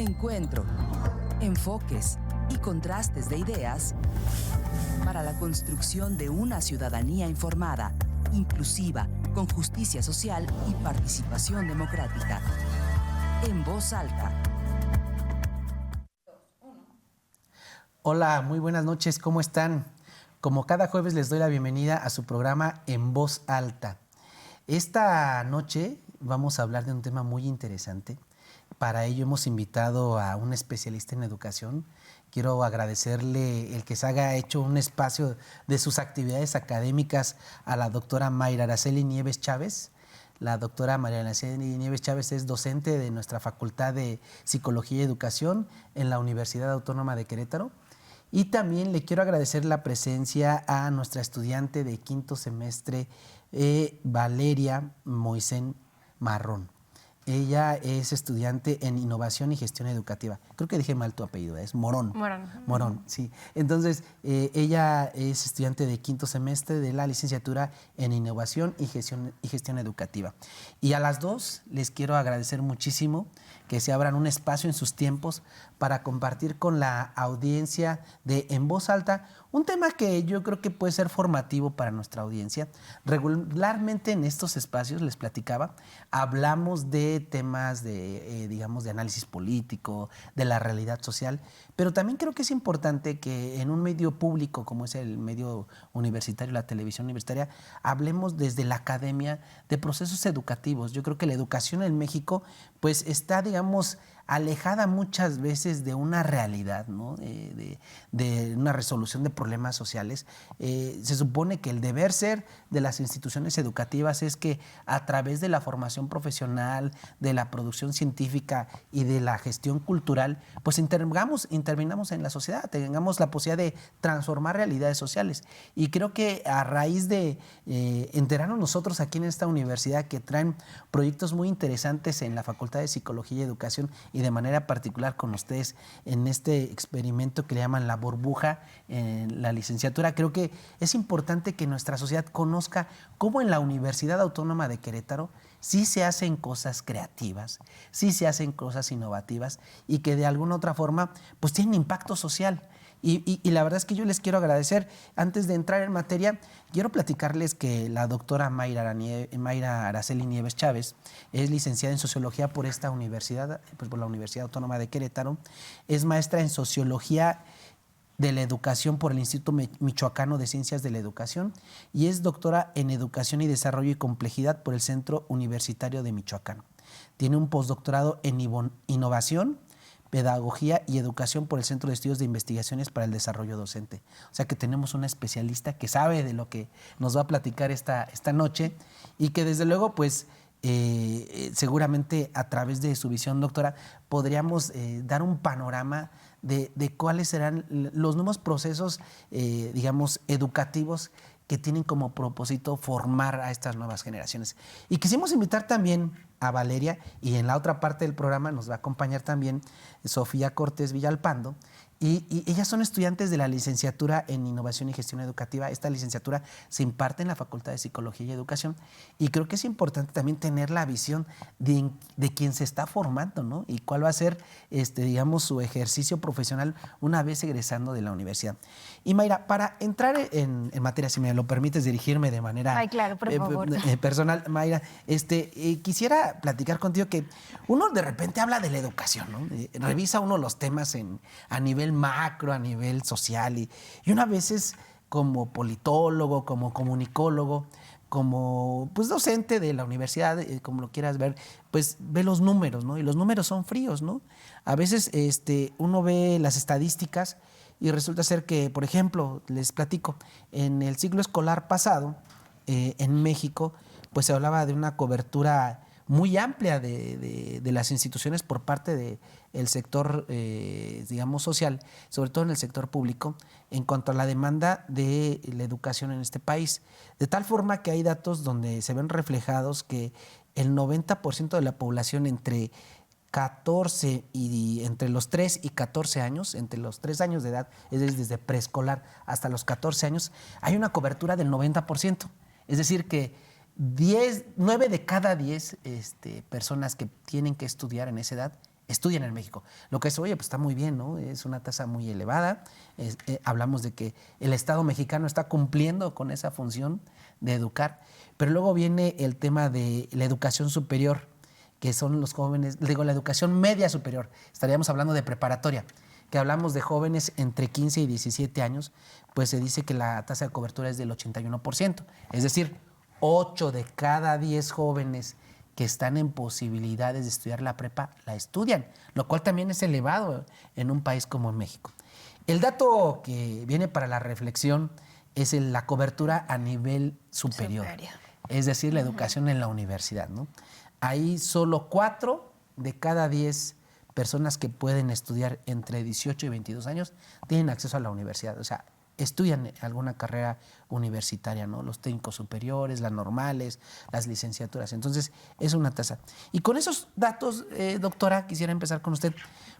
Encuentro, enfoques y contrastes de ideas para la construcción de una ciudadanía informada, inclusiva, con justicia social y participación democrática. En voz alta. Hola, muy buenas noches, ¿cómo están? Como cada jueves les doy la bienvenida a su programa En Voz Alta. Esta noche vamos a hablar de un tema muy interesante. Para ello hemos invitado a un especialista en educación. Quiero agradecerle el que se haya hecho un espacio de sus actividades académicas a la doctora Mayra Araceli Nieves Chávez. La doctora María Araceli Nieves Chávez es docente de nuestra Facultad de Psicología y Educación en la Universidad Autónoma de Querétaro. Y también le quiero agradecer la presencia a nuestra estudiante de quinto semestre, Valeria Moisén Marrón. Ella es estudiante en Innovación y Gestión Educativa. Creo que dije mal tu apellido, es Morón. Morón, sí. Entonces, ella es estudiante de quinto semestre de la licenciatura en Innovación y Gestión Educativa. Y a las dos les quiero agradecer muchísimo que se abran un espacio en sus tiempos para compartir con la audiencia de En Voz Alta un tema que yo creo que puede ser formativo para nuestra audiencia. Regularmente en estos espacios, les platicaba, hablamos de temas de, digamos, de análisis político, de la realidad social, pero también creo que es importante que en un medio público como es el medio universitario, la televisión universitaria, hablemos desde la academia de procesos educativos. Yo creo que la educación en México pues está, digamos, alejada muchas veces de una realidad, ¿no? de una resolución de problemas sociales. Se supone que el deber ser de las instituciones educativas es que a través de la formación profesional, de la producción científica y de la gestión cultural, pues intervinamos en la sociedad, tengamos la posibilidad de transformar realidades sociales. Y creo que a raíz de enterarnos nosotros aquí en esta universidad que traen proyectos muy interesantes en la Facultad de Psicología y Educación y de manera particular con ustedes en este experimento que le llaman la burbuja en la licenciatura, creo que es importante que nuestra sociedad conozca cómo en la Universidad Autónoma de Querétaro sí se hacen cosas creativas, sí se hacen cosas innovativas y que de alguna otra forma pues tienen impacto social. Y la verdad es que yo les quiero agradecer. Antes de entrar en materia, quiero platicarles que la doctora Mayra Araceli Nieves Chávez es licenciada en Sociología por esta universidad, pues por la Universidad Autónoma de Querétaro. Es maestra en Sociología de la Educación por el Instituto Michoacano de Ciencias de la Educación y es doctora en Educación y Desarrollo y Complejidad por el Centro Universitario de Michoacán. Tiene un postdoctorado en Innovación, Pedagogía y Educación por el Centro de Estudios de Investigaciones para el Desarrollo Docente. O sea que tenemos una especialista que sabe de lo que nos va a platicar esta noche y que desde luego pues seguramente a través de su visión, doctora, podríamos dar un panorama de cuáles serán los nuevos procesos, digamos, educativos que tienen como propósito formar a estas nuevas generaciones. Y quisimos invitar también a Valeria, y en la otra parte del programa nos va a acompañar también Sofía Cortés Villalpando, y ellas son estudiantes de la licenciatura en Innovación y Gestión Educativa. Esta licenciatura se imparte en la Facultad de Psicología y Educación y creo que es importante también tener la visión de quien se está formando, ¿no? Y cuál va a ser, digamos, su ejercicio profesional una vez egresando de la universidad. Y Mayra, para entrar en materia, si me lo permites dirigirme de manera claro, por favor. Personal, Mayra, quisiera platicar contigo que uno de repente habla de la educación, ¿no? Revisa uno los temas a nivel macro, a nivel social, y una veces como politólogo, como comunicólogo, como pues docente de la universidad, como lo quieras ver, pues ve los números, ¿no? Y los números son fríos, ¿no? A veces uno ve las estadísticas y resulta ser que, por ejemplo, les platico, en el ciclo escolar pasado, en México, pues se hablaba de una cobertura muy amplia de las instituciones por parte del sector, digamos, social, sobre todo en el sector público, en cuanto a la demanda de la educación en este país. De tal forma que hay datos donde se ven reflejados que el 90% de la población entre los 3 y 14 años, entre los 3 años de edad, es decir, desde preescolar hasta los 14 años, hay una cobertura del 90%. Es decir, que 9 de cada 10 personas que tienen que estudiar en esa edad estudian en México. Lo que es, oye, pues está muy bien, ¿no? Es una tasa muy elevada. Hablamos de que el Estado mexicano está cumpliendo con esa función de educar, pero luego viene el tema de la educación superior, que son los jóvenes, digo, la educación media superior. Estaríamos hablando de preparatoria, que hablamos de jóvenes entre 15 y 17 años, pues se dice que la tasa de cobertura es del 81%. Es decir, 8 de cada 10 jóvenes que están en posibilidades de estudiar la prepa, la estudian, lo cual también es elevado en un país como México. El dato que viene para la reflexión es la cobertura a nivel superior, es decir, la educación en la universidad, ¿no? Ahí solo 4 de cada 10 personas que pueden estudiar entre 18 y 22 años tienen acceso a la universidad, o sea, estudian alguna carrera universitaria, ¿no? Los técnicos superiores, las normales, las licenciaturas. Entonces, es una tasa. Y con esos datos, doctora, quisiera empezar con usted.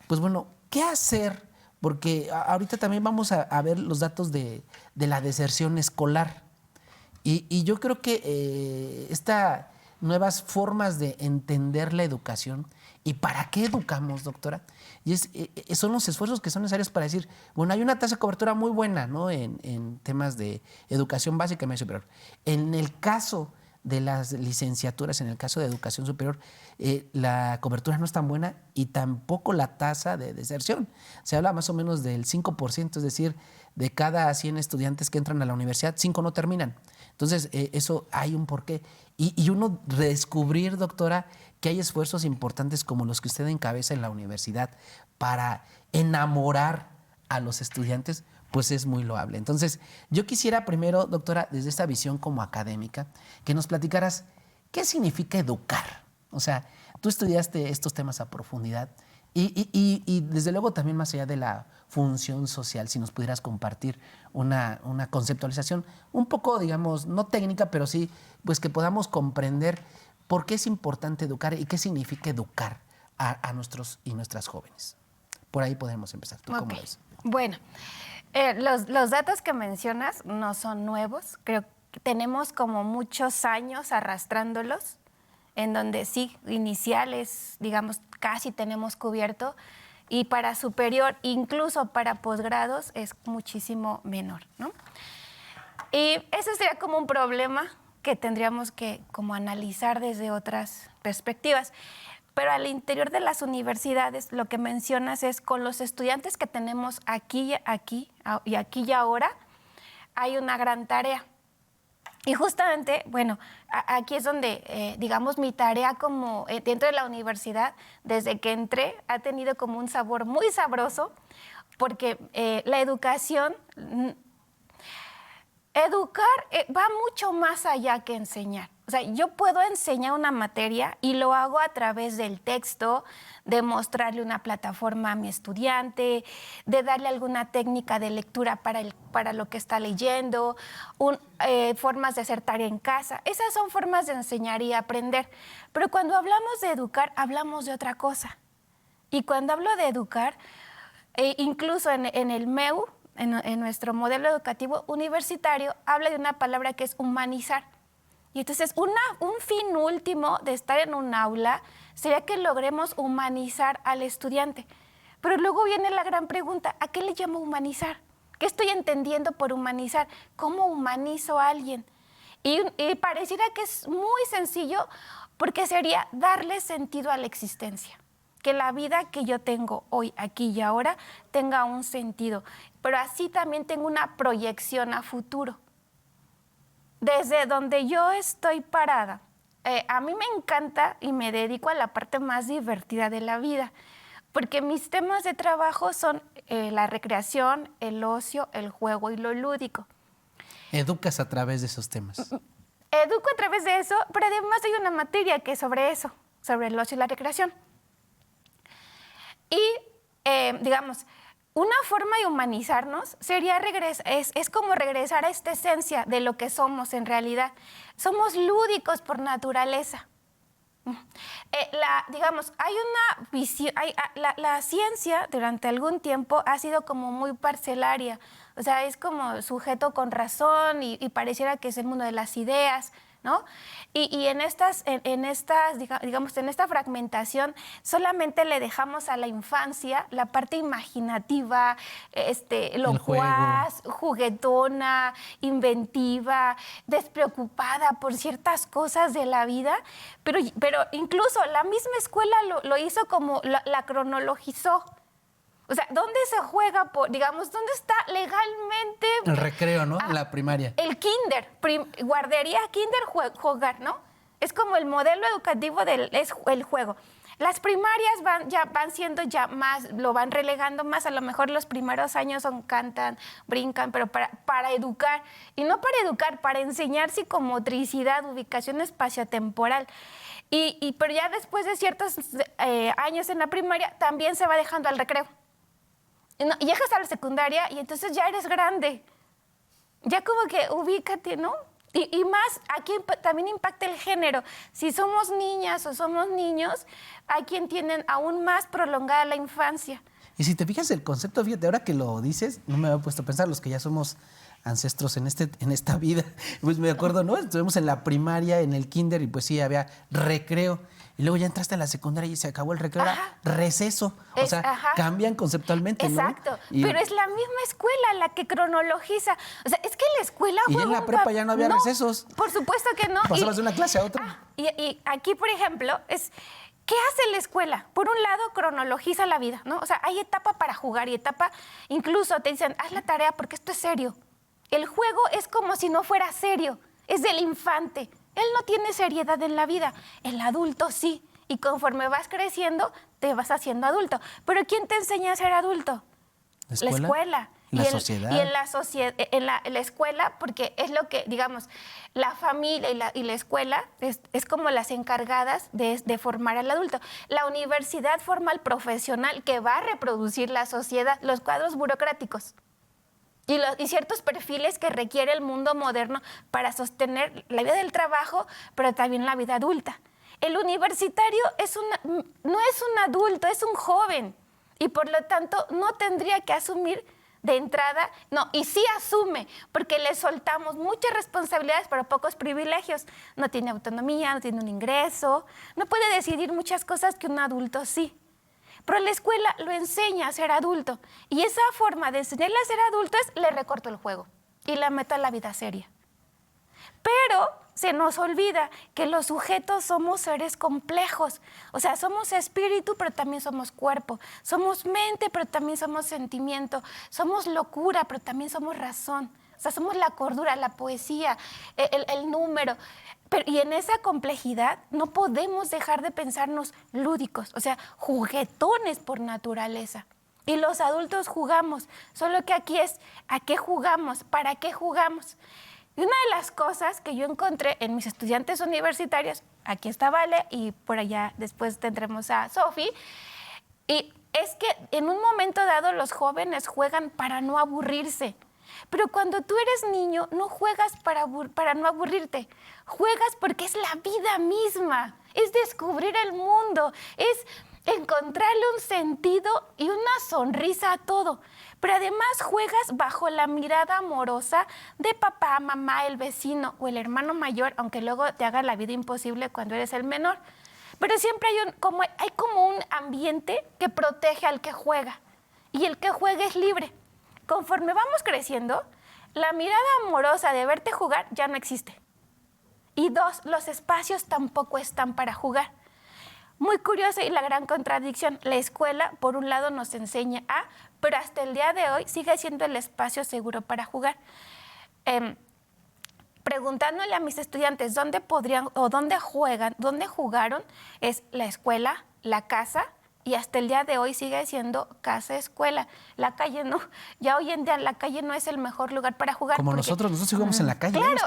Pues bueno, ¿qué hacer? Porque ahorita también vamos a ver los datos de la deserción escolar. Y yo creo que estas nuevas formas de entender la educación y para qué educamos, doctora, y son los esfuerzos que son necesarios para decir, bueno, hay una tasa de cobertura muy buena, ¿no? en temas de educación básica y media superior. En el caso de las licenciaturas, en el caso de educación superior, la cobertura no es tan buena y tampoco la tasa de deserción. Se habla más o menos del 5%, es decir, de cada 100 estudiantes que entran a la universidad, 5 no terminan. Entonces, eso hay un porqué. Y uno redescubrir, doctora, que hay esfuerzos importantes como los que usted encabeza en la universidad para enamorar a los estudiantes, pues es muy loable. Entonces, yo quisiera primero, doctora, desde esta visión como académica, que nos platicaras qué significa educar. O sea, tú estudiaste estos temas a profundidad y desde luego también más allá de la función social, si nos pudieras compartir una conceptualización un poco, digamos, no técnica, pero sí, pues que podamos comprender por qué es importante educar y qué significa educar a nuestros y nuestras jóvenes. Por ahí podemos empezar. ¿Tú cómo ves? Bueno, los datos que mencionas no son nuevos. Creo que tenemos como muchos años arrastrándolos, en donde sí, iniciales, digamos, casi tenemos cubierto, y para superior, incluso para posgrados, es muchísimo menor, ¿no? Y ese sería como un problema que tendríamos que como analizar desde otras perspectivas. Pero al interior de las universidades, lo que mencionas es con los estudiantes que tenemos aquí y ahora, hay una gran tarea. Y justamente, bueno, aquí es donde, digamos, mi tarea como dentro de la universidad, desde que entré, ha tenido como un sabor muy sabroso, porque la educación, educar va mucho más allá que enseñar. O sea, yo puedo enseñar una materia y lo hago a través del texto, de mostrarle una plataforma a mi estudiante, de darle alguna técnica de lectura para lo que está leyendo, formas de hacer tarea en casa. Esas son formas de enseñar y aprender. Pero cuando hablamos de educar, hablamos de otra cosa. Y cuando hablo de educar, incluso en el MEU, en nuestro modelo educativo universitario, habla de una palabra que es humanizar. Y entonces un fin último de estar en un aula sería que logremos humanizar al estudiante. Pero luego viene la gran pregunta, ¿a qué le llamo humanizar? ¿Qué estoy entendiendo por humanizar? ¿Cómo humanizo a alguien? Y pareciera que es muy sencillo porque sería darle sentido a la existencia. Que la vida que yo tengo hoy, aquí y ahora, tenga un sentido. Pero así también tengo una proyección a futuro. Desde donde yo estoy parada, a mí me encanta y me dedico a la parte más divertida de la vida, porque mis temas de trabajo son la recreación, el ocio, el juego y lo lúdico. Educas a través de esos temas. Educo a través de eso, pero además hay una materia que es sobre eso, sobre el ocio y la recreación. Y, digamos, una forma de humanizarnos sería es como regresar a esta esencia de lo que somos en realidad. Somos lúdicos por naturaleza. Digamos, hay una visión, la ciencia durante algún tiempo ha sido como muy parcelaria. O sea, es como sujeto con razón y pareciera que es el mundo de las ideas. ¿no? Y en digamos, en esta fragmentación solamente le dejamos a la infancia la parte imaginativa, locuaz, juguetona, inventiva, despreocupada por ciertas cosas de la vida, pero incluso la misma escuela lo hizo como la cronologizó. O sea, ¿dónde se juega? Digamos, ¿dónde está legalmente? El recreo, ¿no? La primaria. El kinder, guardería, kinder, jugar, ¿no? Es como el modelo educativo es el juego. Las primarias van siendo ya más, lo van relegando más. A lo mejor los primeros años cantan, brincan, pero para educar. Y no para educar, para enseñar psicomotricidad, ubicación espaciotemporal. Pero ya después de ciertos años en la primaria, también se va dejando al recreo. Y llegas a la secundaria y entonces ya eres grande. Ya como que ubícate, ¿no? Y más, aquí también impacta el género. Si somos niñas o somos niños, hay quien tienen aún más prolongada la infancia. Y si te fijas el concepto, fíjate, ahora que lo dices, no me había puesto a pensar, los que ya somos ancestros en esta vida, pues me acuerdo, ¿no? Estuvimos en la primaria, en el kinder, y pues sí, había recreo. Y luego ya entraste a la secundaria y se acabó el recreo, era receso. O sea, cambian conceptualmente, ¿no? Exacto. Pero es la misma escuela la que cronologiza. O sea, es que la escuela y en la prepa ya no había recesos. Por supuesto que no. Pasabas de una clase a otra. Y aquí, por ejemplo, ¿qué hace la escuela? Por un lado, cronologiza la vida, ¿no? O sea, hay etapa para jugar y etapa, incluso te dicen, haz la tarea porque esto es serio. El juego es como si no fuera serio, es del infante. Él no tiene seriedad en la vida, el adulto sí. Y conforme vas creciendo, te vas haciendo adulto. Pero ¿quién te enseña a ser adulto? La escuela. La sociedad. Y en la escuela, porque es lo que, digamos, la familia y la escuela es como las encargadas de formar al adulto. La universidad forma al profesional que va a reproducir la sociedad, los cuadros burocráticos. Y ciertos perfiles que requiere el mundo moderno para sostener la vida del trabajo, pero también la vida adulta. El universitario no es un adulto, es un joven. Y por lo tanto no tendría que asumir de entrada, no, y sí asume, porque le soltamos muchas responsabilidades pero pocos privilegios. No tiene autonomía, no tiene un ingreso, no puede decidir muchas cosas que un adulto sí. Pero la escuela lo enseña a ser adulto. Y esa forma de enseñarle a ser adulto es, le recorto el juego y la meto a la vida seria. Pero se nos olvida que los sujetos somos seres complejos. O sea, somos espíritu, pero también somos cuerpo. Somos mente, pero también somos sentimiento. Somos locura, pero también somos razón. O sea, somos la cordura, la poesía, el número. Y en esa complejidad no podemos dejar de pensarnos lúdicos, o sea, juguetones por naturaleza. Y los adultos jugamos, solo que aquí es, ¿a qué jugamos? ¿Para qué jugamos? Y una de las cosas que yo encontré en mis estudiantes universitarios, aquí está Vale y por allá después tendremos a Sofi, y es que en un momento dado los jóvenes juegan para no aburrirse. Pero cuando tú eres niño, no juegas para no aburrirte. Juegas porque es la vida misma. Es descubrir el mundo. Es encontrarle un sentido y una sonrisa a todo. Pero además juegas bajo la mirada amorosa de papá, mamá, el vecino o el hermano mayor, aunque luego te haga la vida imposible cuando eres el menor. Pero siempre hay como un ambiente que protege al que juega. Y el que juega es libre. Conforme vamos creciendo, la mirada amorosa de verte jugar ya no existe. Y dos, los espacios tampoco están para jugar. Muy curioso y la gran contradicción. La escuela, por un lado, nos enseña pero hasta el día de hoy sigue siendo el espacio seguro para jugar. Preguntándole a mis estudiantes dónde podrían o dónde juegan, dónde jugaron, es la escuela, la casa. Y hasta el día de hoy sigue siendo casa-escuela. La calle no. Ya hoy en día la calle no es el mejor lugar para jugar. Como nosotros jugamos en la calle. Claro,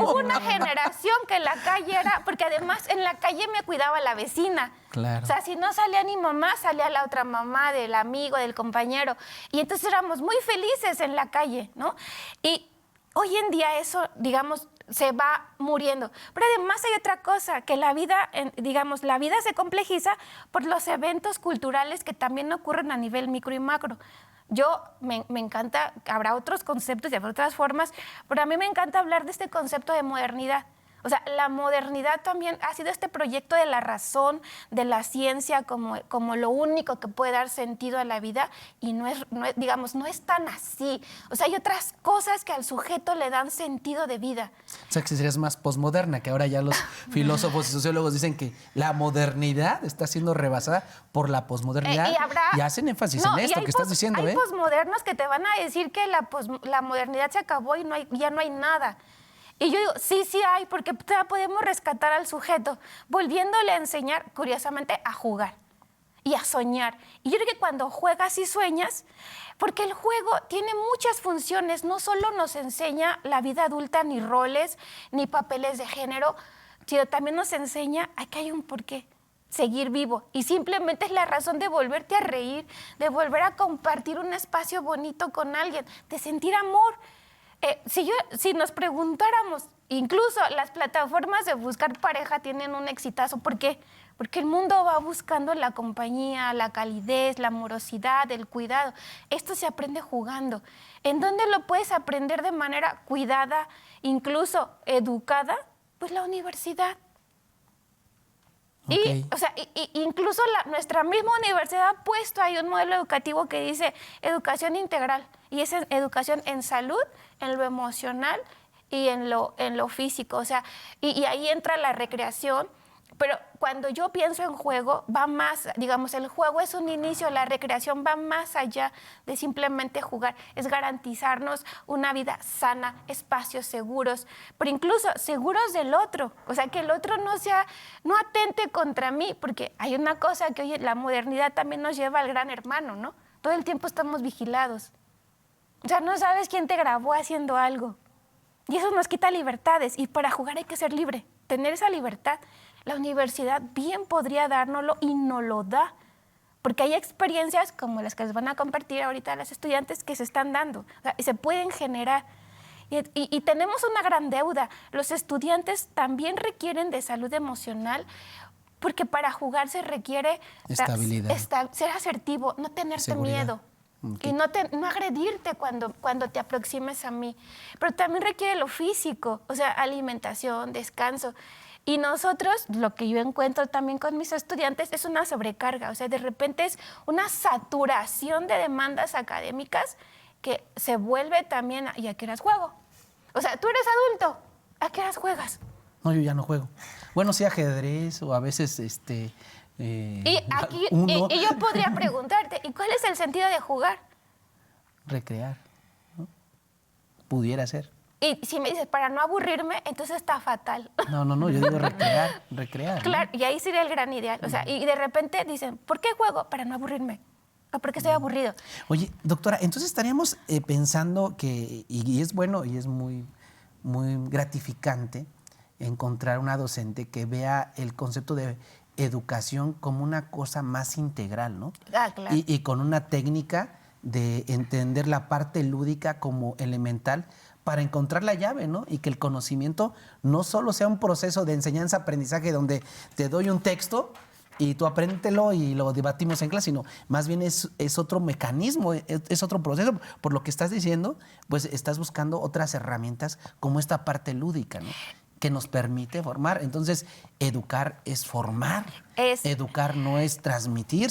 hubo una generación que la calle era... Porque además en la calle me cuidaba la vecina. Claro. O sea, si no salía mi mamá, salía la otra mamá del amigo, del compañero. Y entonces éramos muy felices en la calle, ¿no? Y hoy en día eso, digamos, se va muriendo. Pero además hay otra cosa, que la vida, digamos, la vida se complejiza por los eventos culturales que también ocurren a nivel micro y macro. Yo me encanta, habrá otros conceptos y habrá otras formas, pero a mí me encanta hablar de este concepto de modernidad. O sea, la modernidad también ha sido este proyecto de la razón, de la ciencia como lo único que puede dar sentido a la vida y no es, digamos, no es tan así. O sea, hay otras cosas que al sujeto le dan sentido de vida. O sea, que serías más posmoderna, que ahora ya los filósofos y sociólogos dicen que la modernidad está siendo rebasada por la posmodernidad y hacen énfasis en esto que estás diciendo. Hay posmodernos que te van a decir que la modernidad se acabó y ya no hay nada. Y yo digo, sí hay, porque podemos rescatar al sujeto, volviéndole a enseñar, curiosamente, a jugar y a soñar. Y yo creo que cuando juegas y sueñas, porque el juego tiene muchas funciones, no solo nos enseña la vida adulta, ni roles, ni papeles de género, sino también nos enseña a que hay un porqué, seguir vivo. Y simplemente es la razón de volverte a reír, de volver a compartir un espacio bonito con alguien, de sentir amor. Si nos preguntáramos, incluso las plataformas de buscar pareja tienen un exitazo. ¿Por qué? Porque el mundo va buscando la compañía, la calidez, la amorosidad, el cuidado. Esto se aprende jugando. ¿En dónde lo puedes aprender de manera cuidada, incluso educada? Pues la universidad. Okay. Incluso nuestra misma universidad ha puesto ahí un modelo educativo que dice educación integral. Y es educación en salud, en lo emocional y en lo físico. O sea, y ahí entra la recreación. Pero cuando yo pienso en juego, va más, digamos, el juego es un inicio, la recreación va más allá de simplemente jugar. Es garantizarnos una vida sana, espacios seguros, pero incluso seguros del otro. O sea, que el otro no atente contra mí, porque hay una cosa que hoy la modernidad también nos lleva al gran hermano, ¿no? Todo el tiempo estamos vigilados. O sea, no sabes quién te grabó haciendo algo. Y eso nos quita libertades. Y para jugar hay que ser libre, tener esa libertad. La universidad bien podría dárnoslo y no lo da, porque hay experiencias como las que les van a compartir ahorita a las estudiantes que se están dando, o sea, y se pueden generar. Y tenemos una gran deuda. Los estudiantes también requieren de salud emocional, porque para jugar se requiere estabilidad, ser asertivo, no tenerte seguridad. Miedo. Okay. Y no agredirte cuando te aproximes a mí. Pero también requiere lo físico, o sea, alimentación, descanso. Y nosotros, lo que yo encuentro también con mis estudiantes, es una sobrecarga. O sea, de repente es una saturación de demandas académicas que se vuelve también, ¿y a qué horas juego? O sea, tú eres adulto, ¿a qué horas juegas? No, yo ya no juego. Bueno, sí ajedrez o a veces y yo podría preguntarte, ¿y cuál es el sentido de jugar? Recrear, ¿no? Pudiera ser. Y si me dices, para no aburrirme, entonces está fatal. No, yo digo recrear. Claro, ¿no? y ahí sería el gran ideal. O sea, y de repente dicen, ¿por qué juego? Para no aburrirme. ¿O porque estoy aburrido? Oye, doctora, entonces estaríamos pensando que, y es bueno y es muy, muy gratificante encontrar una docente que vea el concepto de educación como una cosa más integral, ¿no? Ah, claro. Y con una técnica de entender la parte lúdica como elemental para encontrar la llave, ¿no? Y que el conocimiento no solo sea un proceso de enseñanza-aprendizaje donde te doy un texto y tú apréndetelo y lo debatimos en clase, sino más bien es otro mecanismo, es otro proceso. Por lo que estás diciendo, pues estás buscando otras herramientas como esta parte lúdica, ¿no? Que nos permite formar. Entonces, educar es formar. Educar no es transmitir,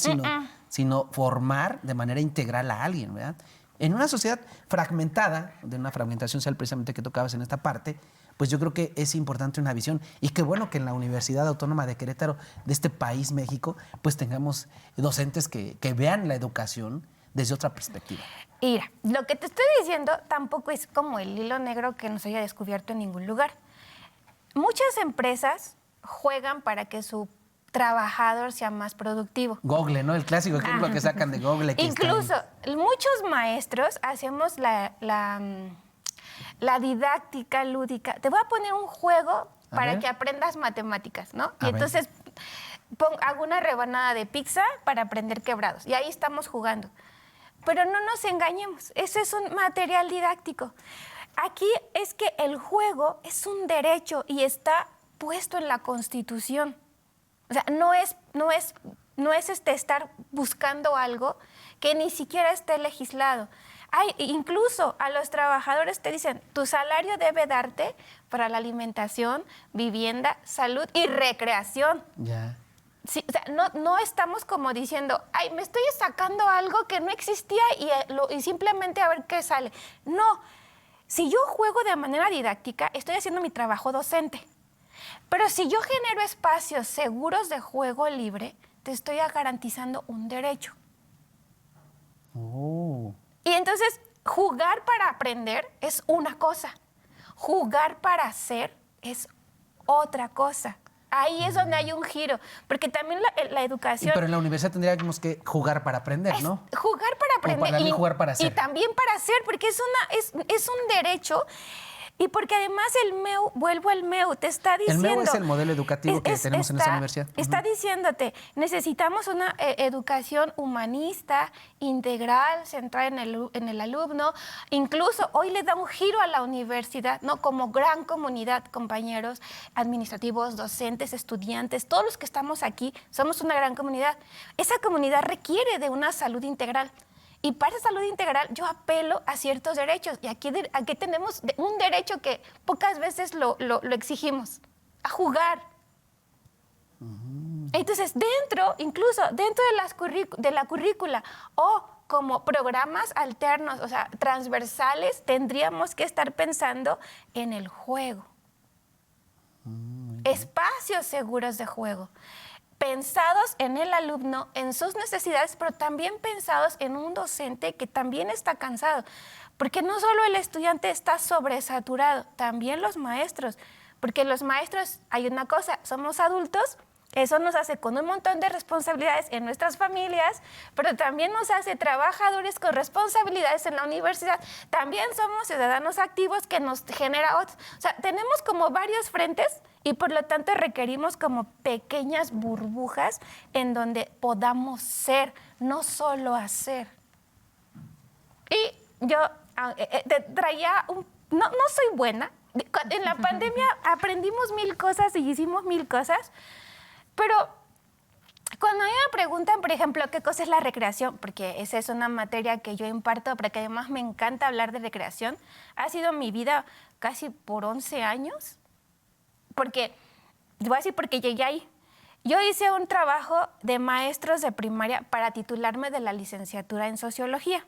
sino formar de manera integral a alguien, ¿verdad? En una sociedad fragmentada, de una fragmentación social precisamente que tocabas en esta parte, pues yo creo que es importante una visión. Y qué bueno que en la Universidad Autónoma de Querétaro, de este país, México, pues tengamos docentes que vean la educación desde otra perspectiva. Mira, lo que te estoy diciendo tampoco es como el hilo negro que no se haya descubierto en ningún lugar. Muchas empresas juegan para que su trabajador sea más productivo. Google, ¿no? El clásico ejemplo que sacan de Google. Incluso muchos maestros hacemos la didáctica lúdica. Te voy a poner un juego para que aprendas matemáticas, ¿no? Y entonces hago una rebanada de pizza para aprender quebrados. Y ahí estamos jugando. Pero no nos engañemos, eso es un material didáctico. Aquí es que el juego es un derecho y está puesto en la Constitución. O sea, no es estar buscando algo que ni siquiera esté legislado. Incluso a los trabajadores te dicen, tu salario debe darte para la alimentación, vivienda, salud y recreación. Ya. Sí, o sea, no estamos como diciendo, ay, me estoy sacando algo que no existía y simplemente a ver qué sale. No, si yo juego de manera didáctica, estoy haciendo mi trabajo docente. Pero si yo genero espacios seguros de juego libre, te estoy garantizando un derecho. Oh. Y entonces, jugar para aprender es una cosa. Jugar para hacer es otra cosa. Ahí es donde hay un giro, porque también la educación... Pero en la universidad tendríamos que jugar para aprender, ¿no? Jugar para aprender. Para mí, jugar para hacer. Y también para hacer, porque es un derecho. Y porque además el MEU, vuelvo al MEU, te está diciendo... El MEU es el modelo educativo que tenemos en esta universidad. Está diciéndote, necesitamos una educación humanista, integral, centrada en el alumno. Incluso hoy le da un giro a la universidad, ¿no? Como gran comunidad, compañeros administrativos, docentes, estudiantes, todos los que estamos aquí, somos una gran comunidad. Esa comunidad requiere de una salud integral. Y para esa salud integral yo apelo a ciertos derechos. Y aquí tenemos un derecho que pocas veces lo exigimos, a jugar. Entonces, incluso dentro de la currícula o como programas alternos, o sea, transversales, tendríamos que estar pensando en el juego. Espacios seguros de juego. Pensados en el alumno, en sus necesidades, pero también pensados en un docente que también está cansado. Porque no solo el estudiante está sobresaturado, también los maestros. Porque los maestros, hay una cosa, somos adultos, eso nos hace con un montón de responsabilidades en nuestras familias, pero también nos hace trabajadores con responsabilidades en la universidad. También somos ciudadanos activos que nos genera otros. O sea, tenemos como varios frentes y por lo tanto requerimos como pequeñas burbujas en donde podamos ser, no solo hacer. Y yo traía no soy buena. En la pandemia aprendimos 1000 cosas y hicimos 1000 cosas, pero cuando a mí me preguntan, por ejemplo, qué cosa es la recreación, porque esa es una materia que yo imparto, pero que además me encanta hablar de recreación, ha sido mi vida casi por 11 años, porque, voy a decir porque llegué ahí. Yo hice un trabajo de maestros de primaria para titularme de la licenciatura en sociología.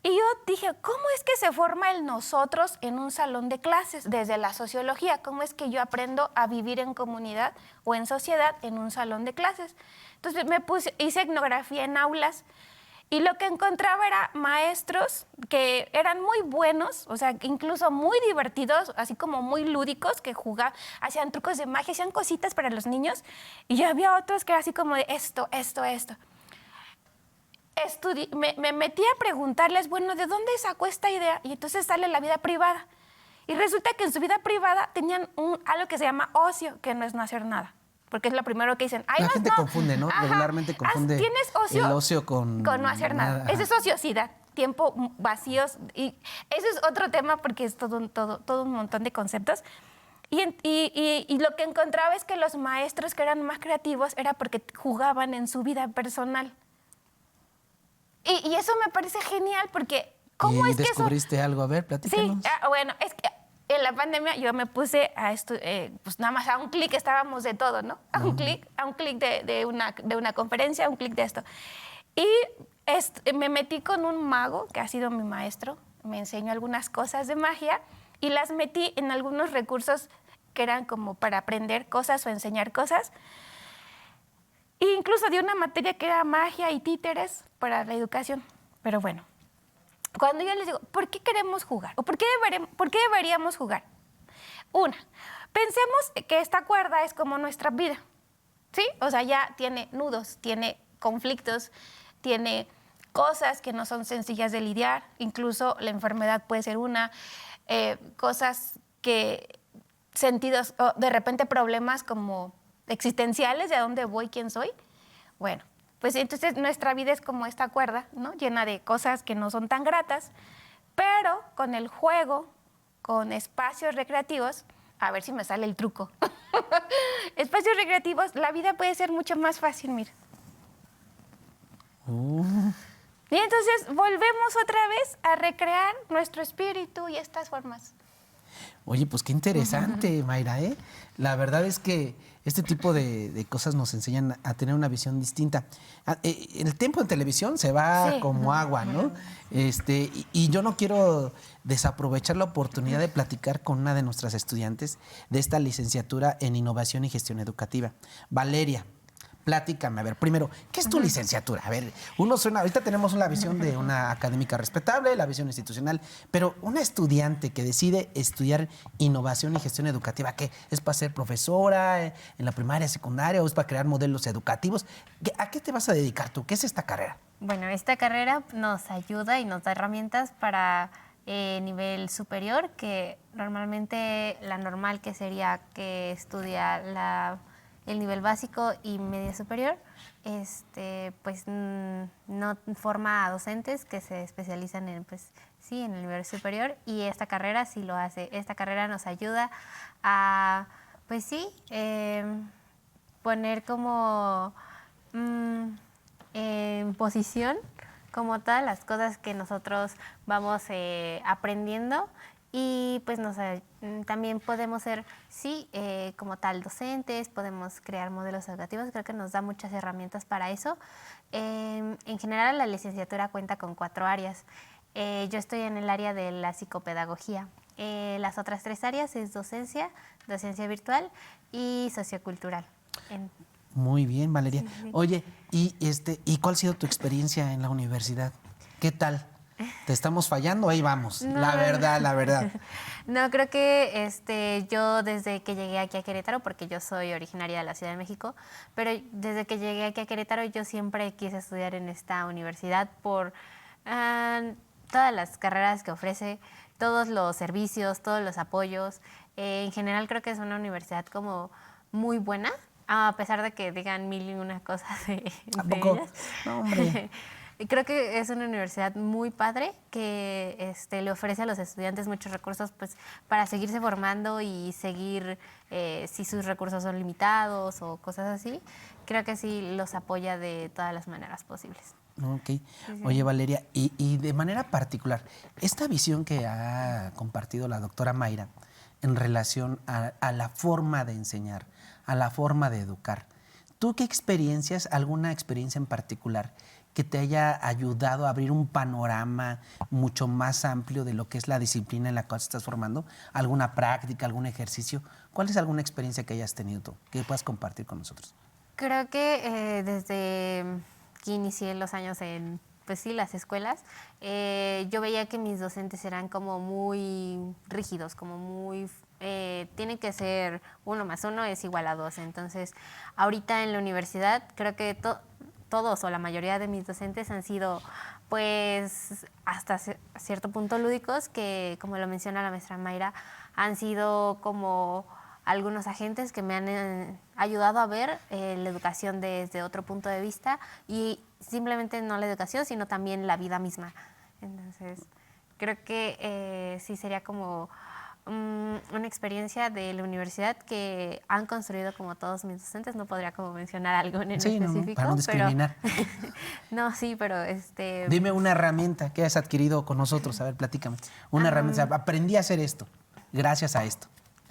Y yo dije, ¿cómo es que se forma el nosotros en un salón de clases desde la sociología? ¿Cómo es que yo aprendo a vivir en comunidad o en sociedad en un salón de clases? Entonces hice etnografía en aulas y lo que encontraba era maestros que eran muy buenos, o sea, incluso muy divertidos, así como muy lúdicos, que jugaban, hacían trucos de magia, hacían cositas para los niños. Y había otros que era así como de esto. Me metí a preguntarles, bueno, ¿de dónde sacó esta idea? Y entonces sale la vida privada. Y resulta que en su vida privada tenían algo que se llama ocio, que no es no hacer nada. Porque es lo primero que dicen. La gente confunde, ¿no? Ajá. Regularmente confunde ¿tienes ocio? El ocio con no hacer nada. Esa es ociosidad, tiempo vacíos. Y ese es otro tema porque es todo un montón de conceptos. Y lo que encontraba es que los maestros que eran más creativos era porque jugaban en su vida personal. Y eso me parece genial porque ¿cómo es que eso? ¿Descubriste algo? A ver, platícanos. Sí, bueno, es que en la pandemia yo me puse a pues nada más a un clic estábamos de todo, ¿no? A un clic de una conferencia, a un clic de esto. Y me metí con un mago que ha sido mi maestro, me enseñó algunas cosas de magia y las metí en algunos recursos que eran como para aprender cosas o enseñar cosas. E incluso di una materia que era magia y títeres para la educación. Pero bueno, cuando yo les digo, ¿por qué queremos jugar? ¿O por qué deberíamos jugar? Una, pensemos que esta cuerda es como nuestra vida, ¿sí? O sea, ya tiene nudos, tiene conflictos, tiene cosas que no son sencillas de lidiar. Incluso la enfermedad puede ser una, cosas sentidos, o de repente problemas como existenciales, de a dónde voy, quién soy. Bueno, pues entonces nuestra vida es como esta cuerda, ¿no? Llena de cosas que no son tan gratas, pero con el juego, con espacios recreativos, a ver si me sale el truco. Espacios recreativos, la vida puede ser mucho más fácil, mira. Y entonces volvemos otra vez a recrear nuestro espíritu y estas formas. Oye, pues qué interesante, Mayra, ¿eh? La verdad es que este tipo de cosas nos enseñan a tener una visión distinta. El tiempo en televisión se va como agua, ¿no? Y yo no quiero desaprovechar la oportunidad de platicar con una de nuestras estudiantes de esta licenciatura en Innovación y Gestión Educativa, Valeria. Platícame, a ver, primero, ¿qué es tu licenciatura? A ver, ahorita tenemos una visión de una académica respetable, la visión institucional, pero una estudiante que decide estudiar innovación y gestión educativa, ¿qué? ¿Es para ser profesora en la primaria, secundaria o es para crear modelos educativos? ¿A qué te vas a dedicar tú? ¿Qué es esta carrera? Bueno, esta carrera nos ayuda y nos da herramientas para nivel superior, que normalmente la normal que sería que estudia el nivel básico y media superior, pues no forma a docentes que se especializan en, en el nivel superior, y esta carrera sí lo hace. Esta carrera nos ayuda a, poner como en posición como tal las cosas que nosotros vamos aprendiendo. Y pues también podemos ser, como tal, docentes, podemos crear modelos educativos. Creo que nos da muchas herramientas para eso. En general, la licenciatura cuenta con 4 áreas. Yo estoy en el área de la psicopedagogía. Las otras 3 áreas es docencia virtual y sociocultural. Muy bien, Valeria. Sí. Oye, ¿y cuál ha sido tu experiencia en la universidad? ¿Qué tal? ¿Te estamos fallando? Ahí vamos. No. La verdad. No, creo que yo desde que llegué aquí a Querétaro, porque yo soy originaria de la Ciudad de México, pero desde que llegué aquí a Querétaro yo siempre quise estudiar en esta universidad por todas las carreras que ofrece, todos los servicios, todos los apoyos. En general creo que es una universidad como muy buena, a pesar de que digan mil y una cosas de ellas. No, hombre. Creo que es una universidad muy padre que le ofrece a los estudiantes muchos recursos, pues, para seguirse formando y seguir, si sus recursos son limitados o cosas así, creo que sí los apoya de todas las maneras posibles. Ok. Sí. Oye, Valeria, y de manera particular, esta visión que ha compartido la doctora Mayra en relación a la forma de enseñar, a la forma de educar, ¿tú qué experiencias, alguna experiencia en particular que te haya ayudado a abrir un panorama mucho más amplio de lo que es la disciplina en la cual estás formando? ¿Alguna práctica, algún ejercicio? ¿Cuál es alguna experiencia que hayas tenido tú que puedas compartir con nosotros? Creo que desde que inicié los años en, las escuelas, yo veía que mis docentes eran como muy rígidos, como muy... tienen que ser 1 más 1 es igual a 2. Entonces, ahorita en la universidad creo que todos o la mayoría de mis docentes han sido, pues, hasta cierto punto lúdicos, que, como lo menciona la maestra Mayra, han sido como algunos agentes que me han ayudado a ver la educación desde otro punto de vista, y simplemente no la educación, sino también la vida misma. Entonces, creo que sí sería como una experiencia de la universidad que han construido como todos mis docentes. No podría como mencionar algo en específico. No, para no discriminar. Pero Dime una herramienta que has adquirido con nosotros. A ver, platícame. Una herramienta. O sea, aprendí a hacer esto gracias a esto.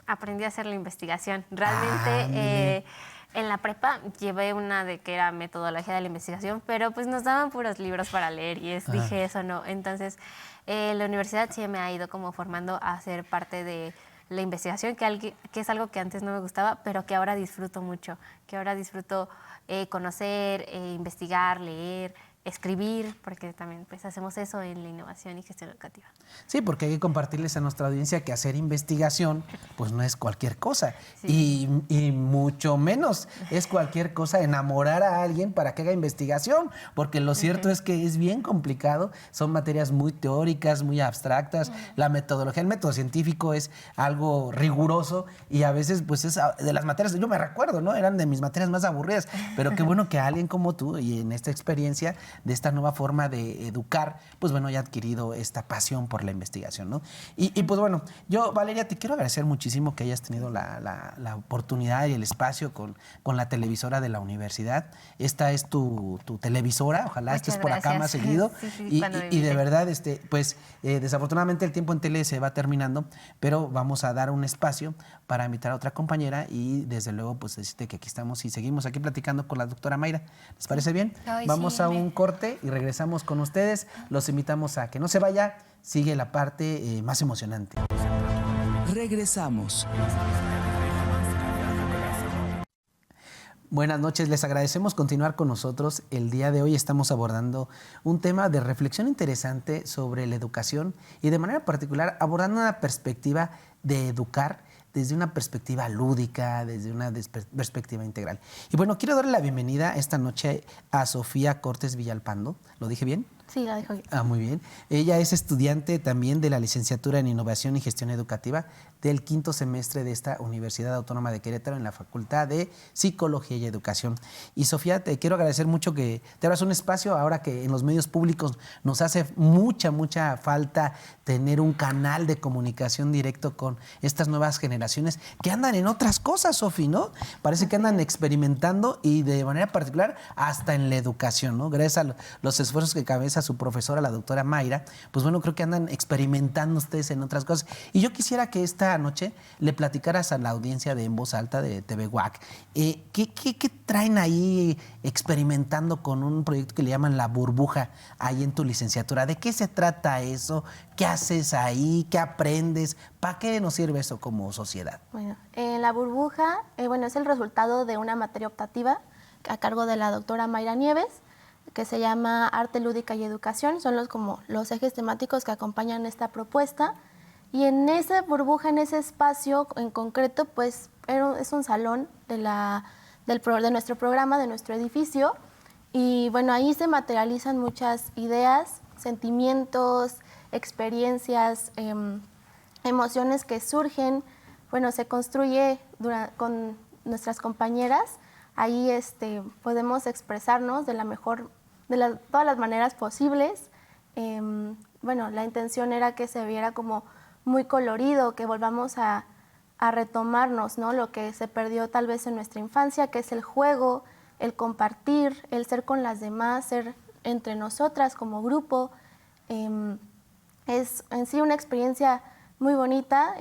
Aprendí a hacer la investigación. Realmente en la prepa llevé una de que era metodología de la investigación, pero pues nos daban puros libros para leer y dije eso no. Entonces la universidad sí me ha ido como formando a ser parte de la investigación, que es algo que antes no me gustaba, pero que ahora disfruto mucho, que ahora disfruto conocer, investigar, leer, escribir, porque también pues hacemos eso en la innovación y gestión educativa. Sí, porque hay que compartirles a nuestra audiencia que hacer investigación pues no es cualquier cosa, y mucho menos es cualquier cosa enamorar a alguien para que haga investigación, porque lo cierto es que es bien complicado, son materias muy teóricas, muy abstractas, la metodología, el método científico es algo riguroso y a veces pues es de las materias, yo me recuerdo, ¿no? Eran de mis materias más aburridas, pero qué bueno que alguien como tú y en esta experiencia de esta nueva forma de educar, pues bueno, haya adquirido esta pasión por la investigación, ¿no? Y pues bueno, yo, Valeria, te quiero agradecer muchísimo que hayas tenido la oportunidad y el espacio con la televisora de la universidad. Esta es tu televisora, ojalá Muchas estés por acá más gracias. seguido. Sí, cuando me Y de inviten. verdad, pues desafortunadamente el tiempo en tele se va terminando, pero vamos a dar un espacio para invitar a otra compañera y desde luego pues decirte que aquí estamos y seguimos aquí platicando con la doctora Mayra. ¿Les parece bien? Ay, Vamos sí, a un corte y regresamos con ustedes. Los invitamos a que no se vaya, sigue la parte más emocionante. Regresamos. Buenas noches, les agradecemos continuar con nosotros. El día de hoy estamos abordando un tema de reflexión interesante sobre la educación y de manera particular abordando una perspectiva de educar desde una perspectiva lúdica, desde una perspectiva integral. Y bueno, quiero darle la bienvenida esta noche a Sofía Cortés Villalpando. ¿Lo dije bien? Sí, la dejo bien. Ah, muy bien. Ella es estudiante también de la licenciatura en Innovación y Gestión Educativa del 5º semestre de esta Universidad Autónoma de Querétaro en la Facultad de Psicología y Educación. Y Sofía, te quiero agradecer mucho que te abras un espacio ahora que en los medios públicos nos hace mucha falta tener un canal de comunicación directo con estas nuevas generaciones que andan en otras cosas, Sofi, ¿no? Parece que andan experimentando y de manera particular hasta en la educación, ¿no? Gracias a los esfuerzos que cabeza su profesora, la doctora Mayra, pues bueno, creo que andan experimentando ustedes en otras cosas. Y yo quisiera que esta noche le platicaras a la audiencia de En Voz Alta de TV UAC, ¿qué traen ahí experimentando con un proyecto que le llaman La Burbuja ahí en tu licenciatura? ¿De qué se trata eso? ¿Qué haces ahí? ¿Qué aprendes? ¿Para qué nos sirve eso como sociedad? Bueno, La Burbuja, bueno, es el resultado de una materia optativa a cargo de la doctora Mayra Nieves, que se llama Arte Lúdica y Educación. Son como los ejes temáticos que acompañan esta propuesta. Y en esa burbuja, en ese espacio en concreto, pues es un salón de nuestro programa, de nuestro edificio. Y bueno, ahí se materializan muchas ideas, sentimientos, experiencias, emociones que surgen. Bueno, se construye con nuestras compañeras. Ahí podemos expresarnos de todas las maneras posibles. Bueno, la intención era que se viera como muy colorido, que volvamos a retomarnos, ¿no? Lo que se perdió tal vez en nuestra infancia, que es el juego, el compartir, el ser con las demás, ser entre nosotras como grupo. Es en sí una experiencia muy bonita.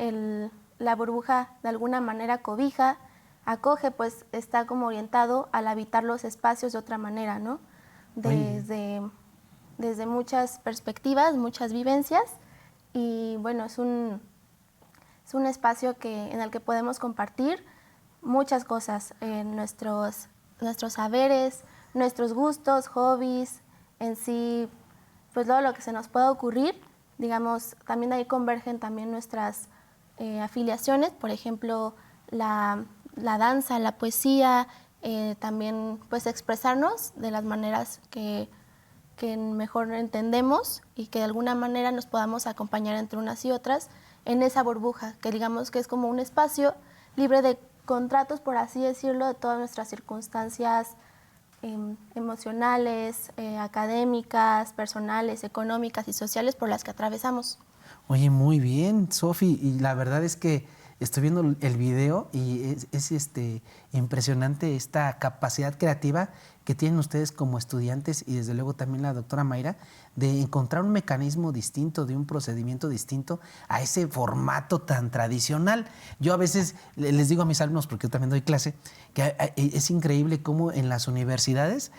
La burbuja de alguna manera cobija, acoge, pues está como orientado al habitar los espacios de otra manera, ¿no? Desde muchas perspectivas, muchas vivencias. Y bueno, es un espacio en el que podemos compartir muchas cosas, nuestros saberes, nuestros gustos, hobbies, en sí, pues todo lo que se nos pueda ocurrir. Digamos, también ahí convergen también nuestras afiliaciones, por ejemplo, la danza, la poesía, también pues expresarnos de las maneras que mejor entendemos y que de alguna manera nos podamos acompañar entre unas y otras en esa burbuja, que digamos que es como un espacio libre de contratos, por así decirlo, de todas nuestras circunstancias emocionales, académicas, personales, económicas y sociales por las que atravesamos. Oye, muy bien, Sofi, y la verdad es que estoy viendo el video y es impresionante esta capacidad creativa que tienen ustedes como estudiantes y desde luego también la doctora Mayra de encontrar un mecanismo distinto, de un procedimiento distinto a ese formato tan tradicional. Yo a veces les digo a mis alumnos, porque yo también doy clase, que es increíble cómo en las universidades